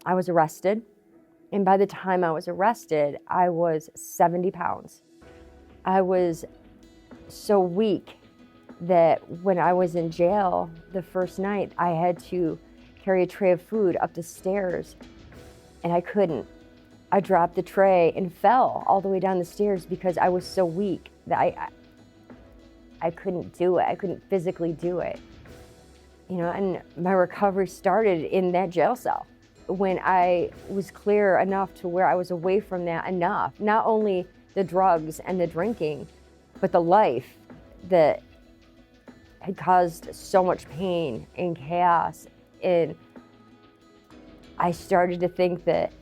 I was arrested. And by the time I was arrested, I was 70 pounds. I was so weak that when I was in jail the first night, I had to carry a tray of food up the stairs, and I couldn't. I dropped the tray and fell all the way down the stairs because I was so weak that I couldn't do it. I couldn't physically do it. And my recovery started in that jail cell. When I was clear enough to where I was away from that enough, not only the drugs and the drinking, but the life that had caused so much pain and chaos. And I started to think that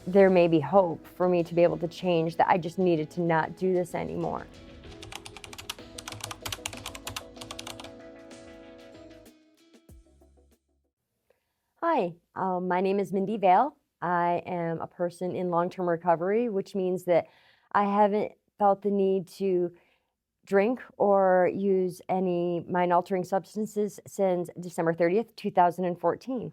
there may be hope for me to be able to change, that I just needed to not do this anymore. Hi, my name is Mindy Vail. I am a person in long-term recovery, which means that I haven't felt the need to drink or use any mind-altering substances since December 30th, 2014.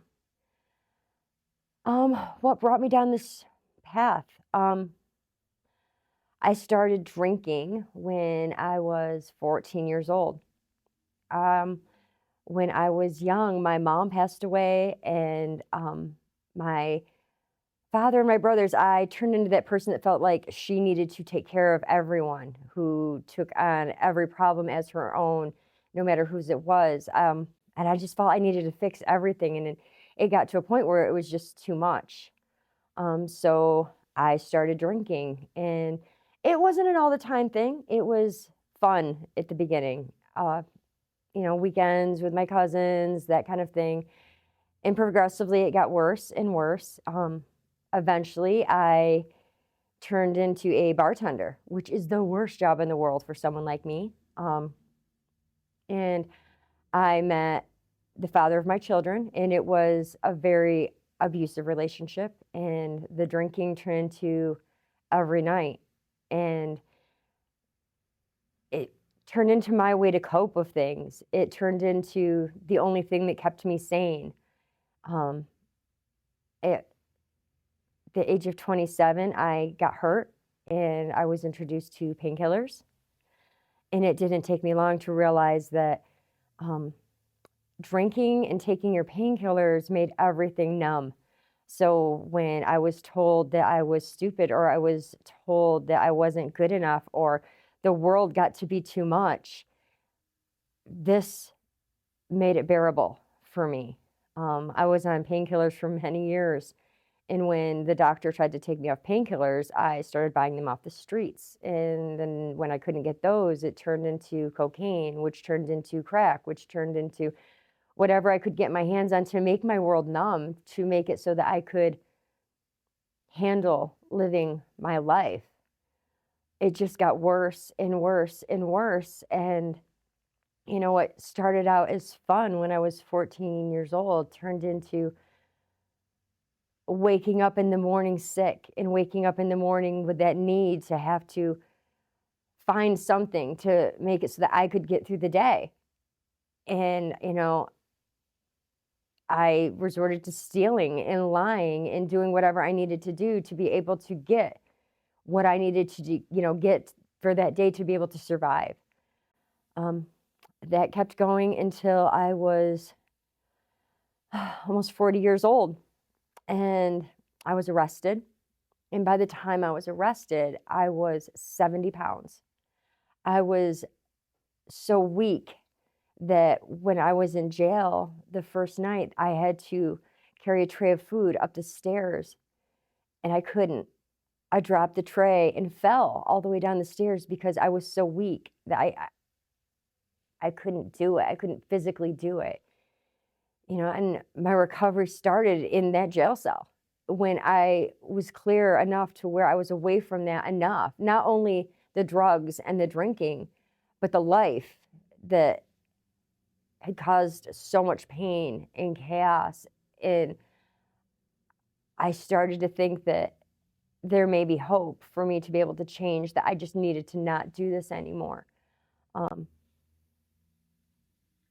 What brought me down this path? I started drinking when I was 14 years old. When I was young, my mom passed away, and my father and my brothers, I turned into that person that felt like she needed to take care of everyone, who took on every problem as her own, no matter whose it was. And I just felt I needed to fix everything, and it got to a point where it was just too much. So I started drinking, and it wasn't an all the time thing. It was fun at the beginning. Weekends with my cousins, that kind of thing. And progressively, it got worse and worse. Eventually, I turned into a bartender, which is the worst job in the world for someone like me. And I met the father of my children, and it was a very abusive relationship. And the drinking turned into every night. And it turned into my way to cope with things. It turned into the only thing that kept me sane. At the age of 27, I got hurt, and I was introduced to painkillers. And it didn't take me long to realize that drinking and taking your painkillers made everything numb. So when I was told that I was stupid, or I was told that I wasn't good enough, or the world got to be too much, this made it bearable for me. I was on painkillers for many years. And when the doctor tried to take me off painkillers, I started buying them off the streets. And then when I couldn't get those, it turned into cocaine, which turned into crack, which turned into whatever I could get my hands on to make my world numb, to make it so that I could handle living my life. It just got worse and worse and worse. And what started out as fun when I was 14 years old turned into waking up in the morning sick, and waking up in the morning with that need to have to find something to make it so that I could get through the day. And, I resorted to stealing and lying and doing whatever I needed to do to be able to get what I needed to do, get for that day to be able to survive. That kept going until I was almost 40 years old, and I was arrested. And by the time I was arrested, I was 70 pounds. I was so weak that when I was in jail the first night, I had to carry a tray of food up the stairs, and I couldn't. I dropped the tray and fell all the way down the stairs because I was so weak that I couldn't do it. I couldn't physically do it. And my recovery started in that jail cell. When I was clear enough to where I was away from that enough, not only the drugs and the drinking, but the life that had caused so much pain and chaos. And I started to think that there may be hope for me to be able to change, that I just needed to not do this anymore.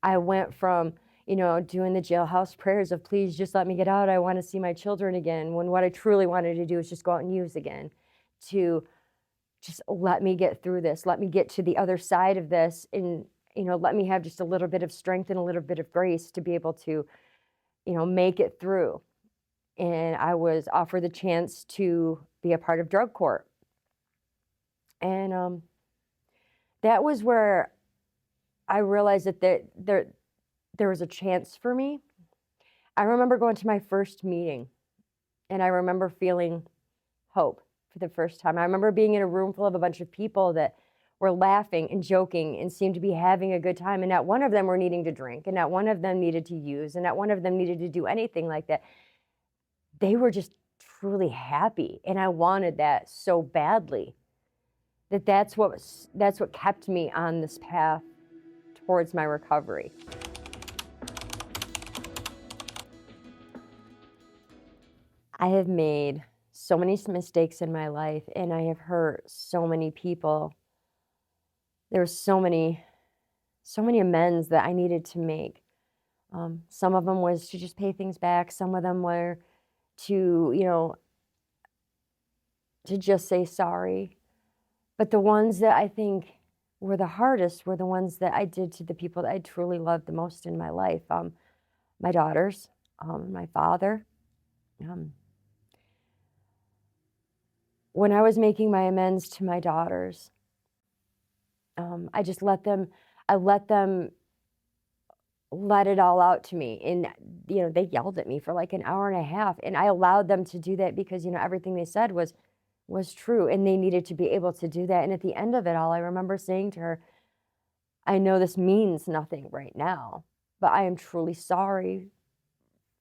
I went from, doing the jailhouse prayers of, please just let me get out. I want to see my children again. When what I truly wanted to do is just go out and use again, to just let me get through this. Let me get to the other side of this, and, let me have just a little bit of strength and a little bit of grace to be able to, make it through. And I was offered the chance to be a part of drug court. And that was where I realized that there was a chance for me. I remember going to my first meeting, and I remember feeling hope for the first time. I remember being in a room full of a bunch of people that were laughing and joking and seemed to be having a good time. And not one of them were needing to drink, and not one of them needed to use, and not one of them needed to do anything like that. They were just truly happy. And I wanted that so badly that's what kept me on this path towards my recovery. I have made so many mistakes in my life, and I have hurt so many people. There were so many amends that I needed to make. Some of them was to just pay things back. Some of them were to, to just say sorry. But the ones that I think were the hardest were the ones that I did to the people that I truly loved the most in my life. My daughters, my father. When I was making my amends to my daughters, I just let them let it all out to me. And, they yelled at me for like an hour and a half, and I allowed them to do that because, everything they said was true, and they needed to be able to do that. And at the end of it all, I remember saying to her, I know this means nothing right now, but I am truly sorry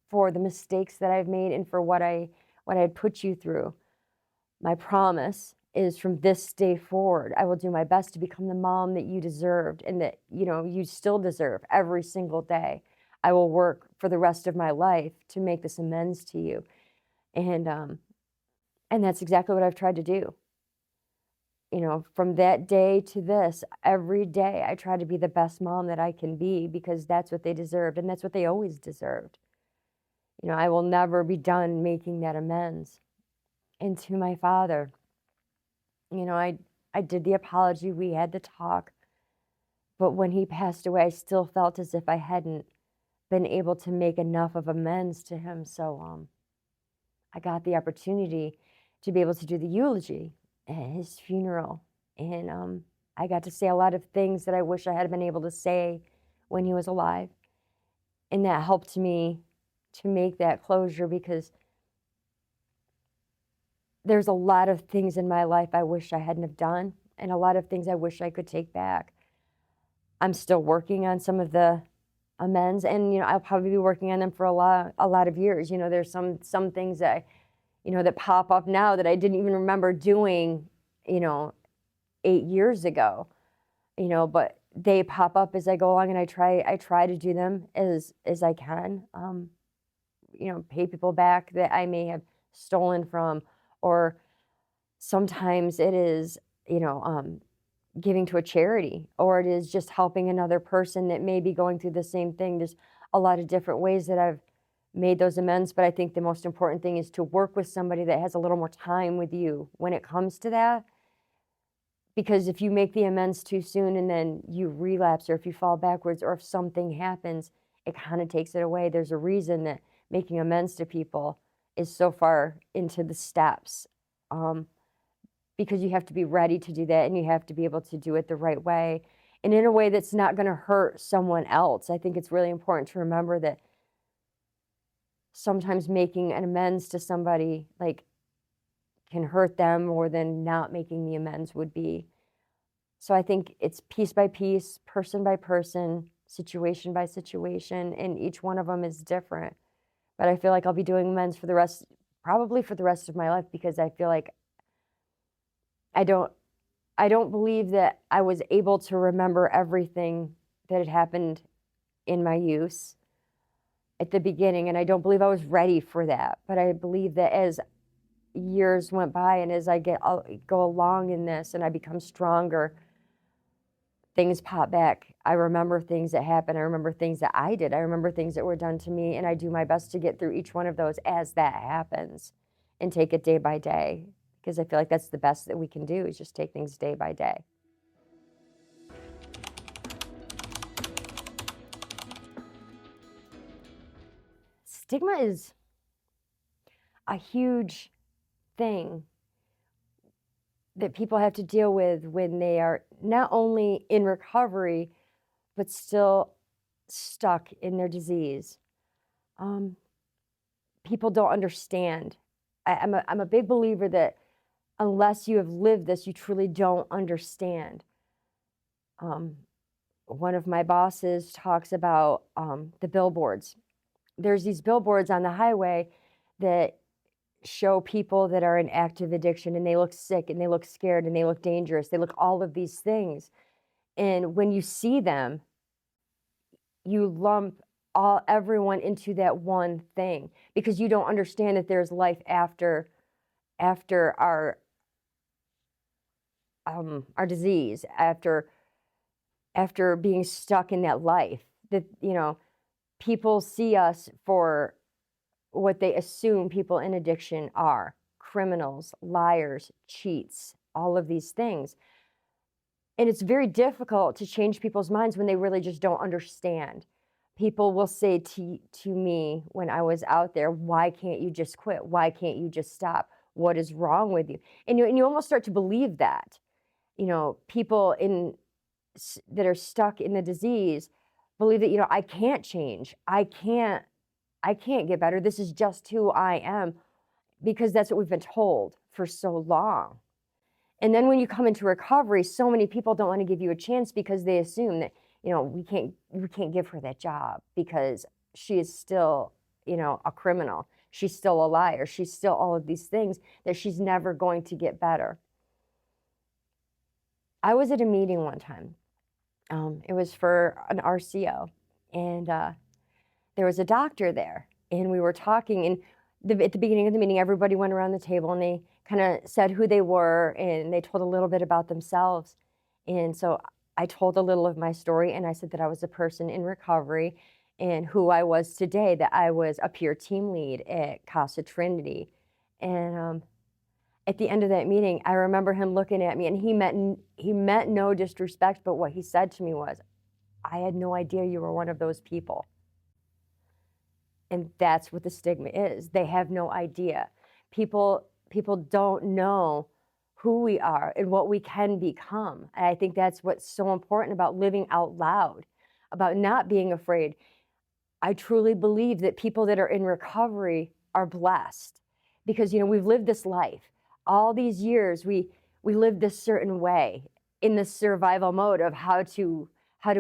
for the mistakes that I've made and for what I had put you through. My promise is from this day forward, I will do my best to become the mom that you deserved and that, you still deserve every single day. I will work for the rest of my life to make this amends to you. And that's exactly what I've tried to do. From that day to this, every day I try to be the best mom that I can be, because that's what they deserved, and that's what they always deserved. I will never be done making that amends. And to my father, I did the apology, we had the talk, but when he passed away, I still felt as if I hadn't been able to make enough of amends to him. So I got the opportunity to be able to do the eulogy at his funeral. And I got to say a lot of things that I wish I had been able to say when he was alive. And that helped me to make that closure, because there's a lot of things in my life I wish I hadn't have done, and a lot of things I wish I could take back. I'm still working on some of the amends, and I'll probably be working on them for a lot of years. There's some things that that pop up now that I didn't even remember doing 8 years ago, but they pop up as I go along, and I try to do them as I can. Pay people back that I may have stolen from, or sometimes it is giving to a charity, or it is just helping another person that may be going through the same thing. There's a lot of different ways that I've made those amends, but I think the most important thing is to work with somebody that has a little more time with you when it comes to that. Because if you make the amends too soon and then you relapse, or if you fall backwards, or if something happens, it kind of takes it away. There's a reason that making amends to people is so far into the steps, because you have to be ready to do that, and you have to be able to do it the right way, and in a way that's not going to hurt someone else. I think it's really important to remember that sometimes making an amends to somebody can hurt them more than not making the amends would be. So I think it's piece by piece, person by person, situation by situation, and each one of them is different. But I feel like I'll be doing amends probably for the rest of my life, because I feel like I don't believe that I was able to remember everything that had happened in my youth at the beginning, and I don't believe I was ready for that. But I believe that as years went by, and as I go along in this and I become stronger, things pop back. I remember things that happened. I remember things that I did. I remember things that were done to me, and I do my best to get through each one of those as that happens and take it day by day, because I feel like that's the best that we can do, is just take things day by day. Stigma is a huge thing that people have to deal with when they are not only in recovery, but still stuck in their disease. People don't understand. I'm a big believer that unless you have lived this, you truly don't understand. One of my bosses talks about the billboards. There's these billboards on the highway that show people that are in active addiction, and they look sick, and they look scared, and they look dangerous. They look all of these things. And when you see them, you lump everyone into that one thing, because you don't understand that there's life after our disease, after being stuck in that life. That, people see us for what they assume people in addiction are: criminals, liars, cheats, all of these things. And it's very difficult to change people's minds when they really just don't understand. People will say to me when I was out there, "Why can't you just quit? Why can't you just stop? What is wrong with you?" And you almost start to believe that. People that are stuck in the disease believe that, I can't change. I can't get better. This is just who I am, because that's what we've been told for so long. And then when you come into recovery, so many people don't want to give you a chance, because they assume that, we can't give her that job because she is still, a criminal. She's still a liar. She's still all of these things, that she's never going to get better. I was at a meeting one time. It was for an RCO, and there was a doctor there, and we were talking, and at the beginning of the meeting, everybody went around the table, and they kind of said who they were, and they told a little bit about themselves. And so I told a little of my story, and I said that I was a person in recovery, and who I was today, that I was a peer team lead at CASA-Trinity. And at the end of that meeting, I remember him looking at me, and he meant no disrespect, but what he said to me was, "I had no idea you were one of those people." And that's what the stigma is. They have no idea. People don't know who we are and what we can become. And I think that's what's so important about living out loud, about not being afraid. I truly believe that people that are in recovery are blessed, because, we've lived this life. All these years, we lived this certain way, in the survival mode of how do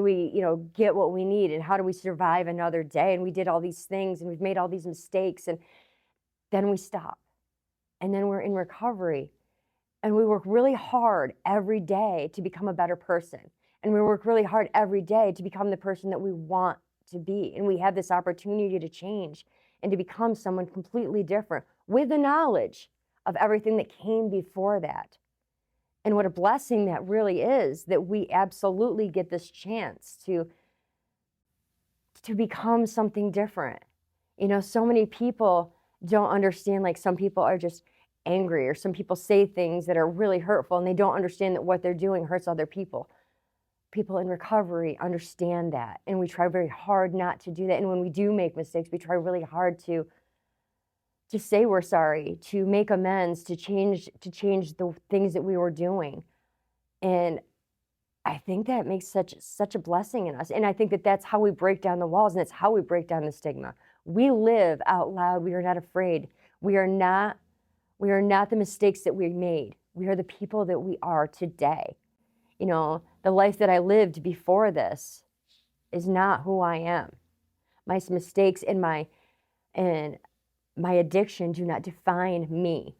we, get what we need, and how do we survive another day? And we did all these things, and we've made all these mistakes, and then we stop. And then we're in recovery, and we work really hard every day to become a better person. And we work really hard every day to become the person that we want to be. And we have this opportunity to change and to become someone completely different, with the knowledge of everything that came before that. And what a blessing that really is, that we absolutely get this chance to become something different. So many people don't understand, like, some people are just angry, or some people say things that are really hurtful, and they don't understand that what they're doing hurts other people. People in recovery understand that, and we try very hard not to do that. And when we do make mistakes, we try really hard to say we're sorry, to make amends, to change the things that we were doing. And I think that makes such a blessing in us. And I think that that's how we break down the walls, and that's how we break down the stigma. We live out loud. We are not afraid. We are not the mistakes that we made. We are the people that we are today. The life that I lived before this is not who I am. My mistakes and my addiction do not define me.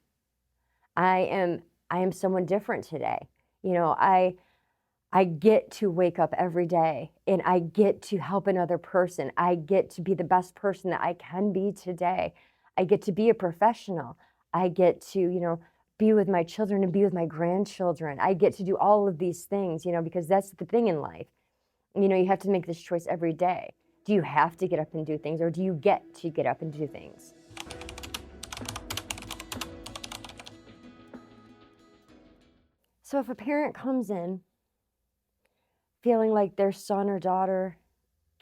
I am someone different today. I get to wake up every day, and I get to help another person. I get to be the best person that I can be today. I get to be a professional. I get to, be with my children and be with my grandchildren. I get to do all of these things, because that's the thing in life. You have to make this choice every day. Do you have to get up and do things, or do you get to get up and do things? So if a parent comes in feeling like their son or daughter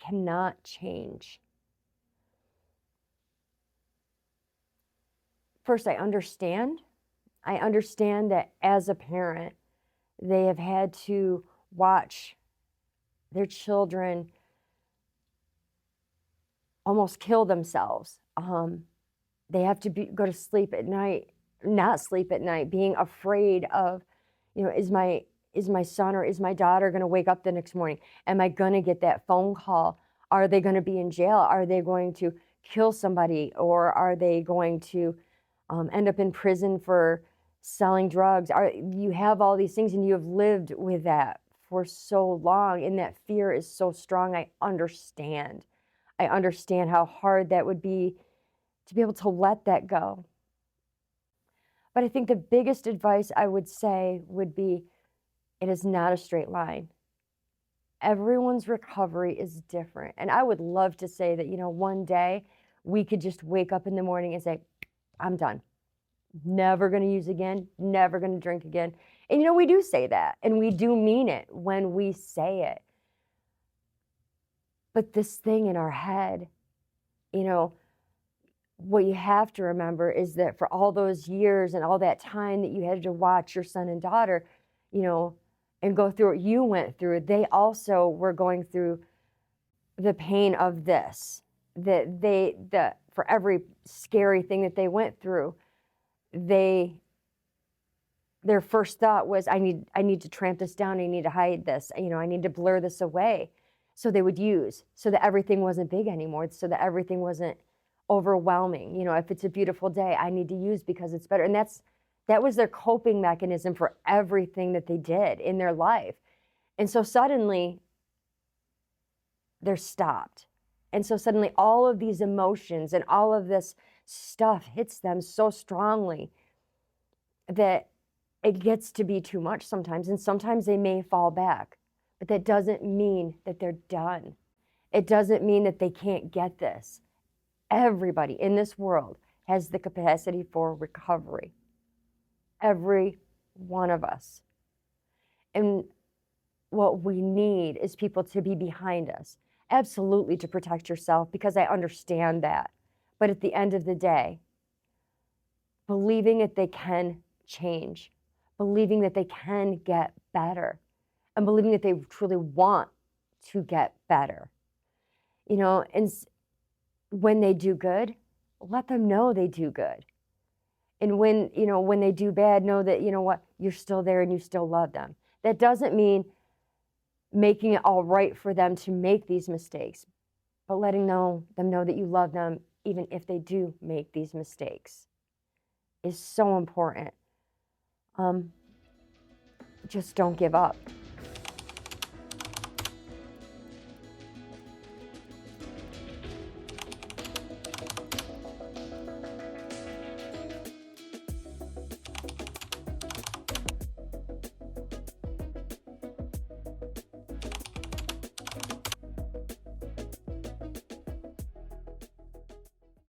cannot change, first, I understand. I understand that as a parent, they have had to watch their children almost kill themselves. They have to go to sleep at night, not sleep at night, being afraid of, is my son or is my daughter going to wake up the next morning? Am I going to get that phone call? Are they going to be in jail? Are they going to kill somebody? Or are they going to end up in prison for selling drugs? You have all these things, and you have lived with that for so long, and that fear is so strong. I understand how hard that would be to be able to let that go. But I think the biggest advice I would say would be, it is not a straight line. Everyone's recovery is different. And I would love to say that, one day we could just wake up in the morning and say, I'm done. Never going to use again, never going to drink again. And we do say that, and we do mean it when we say it. But this thing in our head, what you have to remember is that for all those years and all that time that you had to watch your son and daughter, and go through what you went through, they also were going through the pain of this. For every scary thing that they went through, their first thought was, I need to tramp this down. I need to hide this. I need to blur this away. So they would use, so that everything wasn't big anymore, so that everything wasn't overwhelming. If it's a beautiful day, I need to use because it's better. And that was their coping mechanism for everything that they did in their life. And so suddenly they're stopped. And so suddenly all of these emotions and all of this stuff hits them so strongly that it gets to be too much sometimes. And sometimes they may fall back, but that doesn't mean that they're done. It doesn't mean that they can't get this. Everybody in this world has the capacity for recovery. Every one of us. And what we need is people to be behind us. Absolutely, to protect yourself, because I understand that. But at the end of the day, believing that they can change, believing that they can get better, and believing that they truly want to get better. And when they do good, let them know they do good. And when they do bad, know that, you're still there and you still love them. That doesn't mean making it all right for them to make these mistakes, but letting them know that you love them even if they do make these mistakes is so important. Just don't give up.